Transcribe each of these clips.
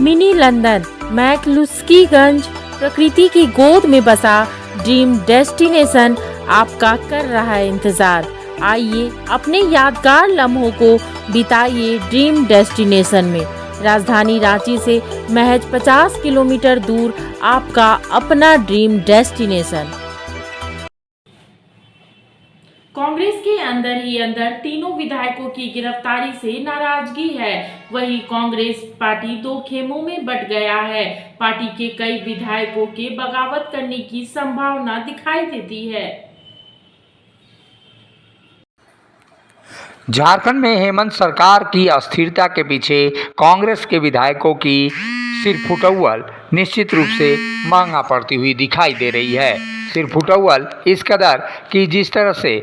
Mini London McCluskieganj प्रकृति की गोद में बसा ड्रीम डेस्टिनेशन आपका कर रहा है इंतजार। आइए अपने यादगार लम्हों को बिताइए ड्रीम डेस्टिनेशन में। राजधानी रांची से महज 50 किलोमीटर दूर आपका अपना ड्रीम डेस्टिनेशन। कांग्रेस के अंदर ही अंदर तीनों विधायकों की गिरफ्तारी से नाराजगी है। वहीं कांग्रेस पार्टी दो खेमों में बंट गया है। पार्टी के कई विधायकों के बगावत करने की संभावना दिखाई देती है। झारखंड में हेमंत सरकार की अस्थिरता के पीछे कांग्रेस के विधायकों की सिरफुटौल निश्चित रूप से महंगा पड़ती हुई दिखाई दे रही है। सिरफुटौल इस कदर कि जिस तरह से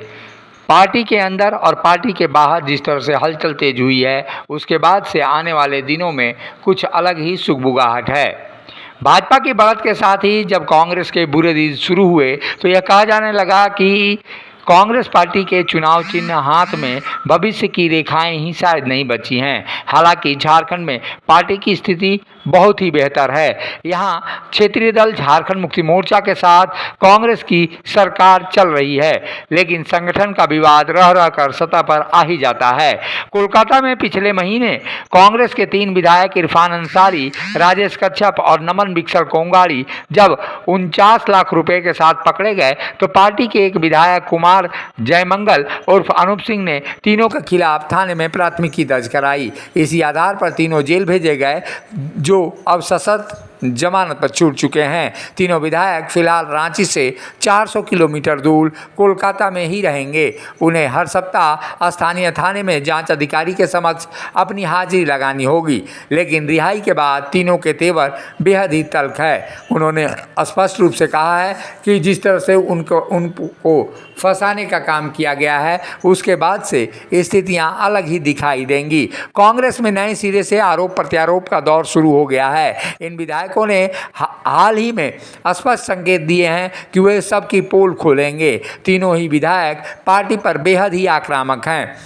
पार्टी के अंदर और पार्टी के बाहर जिस तरह से हलचल तेज हुई है, उसके बाद से आने वाले दिनों में कुछ अलग ही सुगबुगाहट है। भाजपा की बढ़त के साथ ही जब कांग्रेस के बुरे दिन शुरू हुए तो यह कहा जाने लगा कि कांग्रेस पार्टी के चुनाव चिन्ह हाथ में भविष्य की रेखाएं ही शायद नहीं बची हैं। हालांकि झारखंड में पार्टी की स्थिति बहुत ही बेहतर है। यहां क्षेत्रीय दल झारखंड मुक्ति मोर्चा के साथ कांग्रेस की सरकार चल रही है, लेकिन संगठन का विवाद रह रहकर सतह पर आ ही जाता है। कोलकाता में पिछले महीने कांग्रेस के 3 विधायक इरफान अंसारी, राजेश कच्छप और नमन बिक्सर कोंगाड़ी जब 49 लाख रुपए के साथ पकड़े गए तो पार्टी के एक विधायक कुमार जयमंगल उर्फ अनूप सिंह ने तीनों के खिलाफ थाने में प्राथमिकी दर्ज कराई। इसी आधार पर तीनों जेल भेजे गए, जो अब सशर्त जमानत पर छूट चुके हैं। तीनों विधायक फिलहाल रांची से 400 किलोमीटर दूर कोलकाता में ही रहेंगे। उन्हें हर सप्ताह स्थानीय थाने में जांच अधिकारी के समक्ष अपनी हाजिरी लगानी होगी, लेकिन रिहाई के बाद तीनों के तेवर बेहद ही तल्ख है। उन्होंने स्पष्ट रूप से कहा है कि जिस तरह से उनको फंसाने का काम किया गया है, उसके बाद से स्थितियां अलग ही दिखाई देंगी। कांग्रेस में नए सिरे से आरोप प्रत्यारोप का दौर शुरू हो गया है। इन विधायकों ने हाल ही में स्पष्ट संकेत दिए हैं कि वे सबकी पोल खोलेंगे। तीनों ही विधायक पार्टी पर बेहद ही आक्रामक हैं।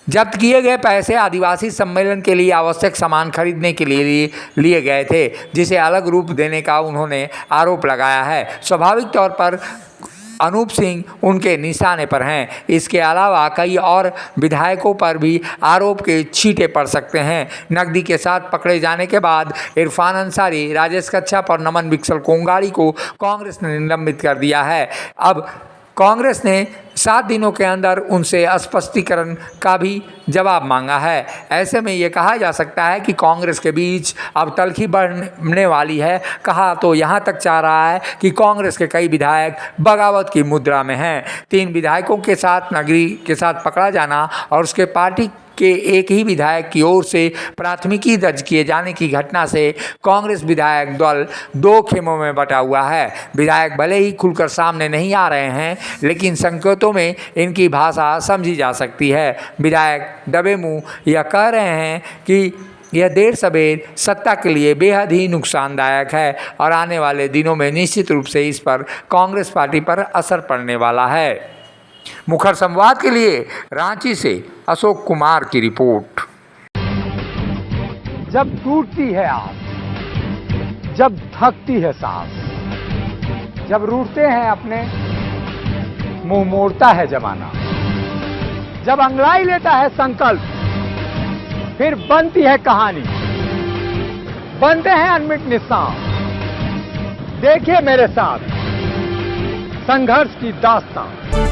जब्त किए गए पैसे आदिवासी सम्मेलन के लिए आवश्यक सामान खरीदने के लिए लिए गए थे, जिसे अलग रूप देने का उन्होंने आरोप लगाया है। स्वाभाविक तौर पर अनूप सिंह उनके निशाने पर हैं। इसके अलावा कई और विधायकों पर भी आरोप के छींटे पड़ सकते हैं। नकदी के साथ पकड़े जाने के बाद इरफान अंसारी, राजेश कच्छप और नमन बिक्सर कोंगाड़ी को कांग्रेस ने निलंबित कर दिया है। अब कांग्रेस ने 7 दिनों के अंदर उनसे स्पष्टीकरण का भी जवाब मांगा है। ऐसे में ये कहा जा सकता है कि कांग्रेस के बीच अब तल्खी बढ़ने वाली है। कहा तो यहाँ तक चाह रहा है कि कांग्रेस के कई विधायक बगावत की मुद्रा में हैं। 3 विधायकों के साथ नगरी के साथ पकड़ा जाना और उसके पार्टी के एक ही विधायक की ओर से प्राथमिकी दर्ज किए जाने की घटना से कांग्रेस विधायक दल 2 खेमों में बटा हुआ है। विधायक भले ही खुलकर सामने नहीं आ रहे हैं, लेकिन संकेतों में इनकी भाषा समझी जा सकती है। विधायक दबे मुंह यह कह रहे हैं कि यह देर सबेर सत्ता के लिए बेहद ही नुकसानदायक है और आने वाले दिनों में निश्चित रूप से इस पर कांग्रेस पार्टी पर असर पड़ने वाला है। मुखर संवाद के लिए रांची से अशोक कुमार की रिपोर्ट। जब टूटती है आस, जब थकती है सांस, जब रूठते हैं अपने, मुंह मोड़ता है जमाना, जब अंगड़ाई लेता है संकल्प, फिर बनती है कहानी, बनते हैं अनमिट निशान। देखिए मेरे साथ संघर्ष की दास्तान।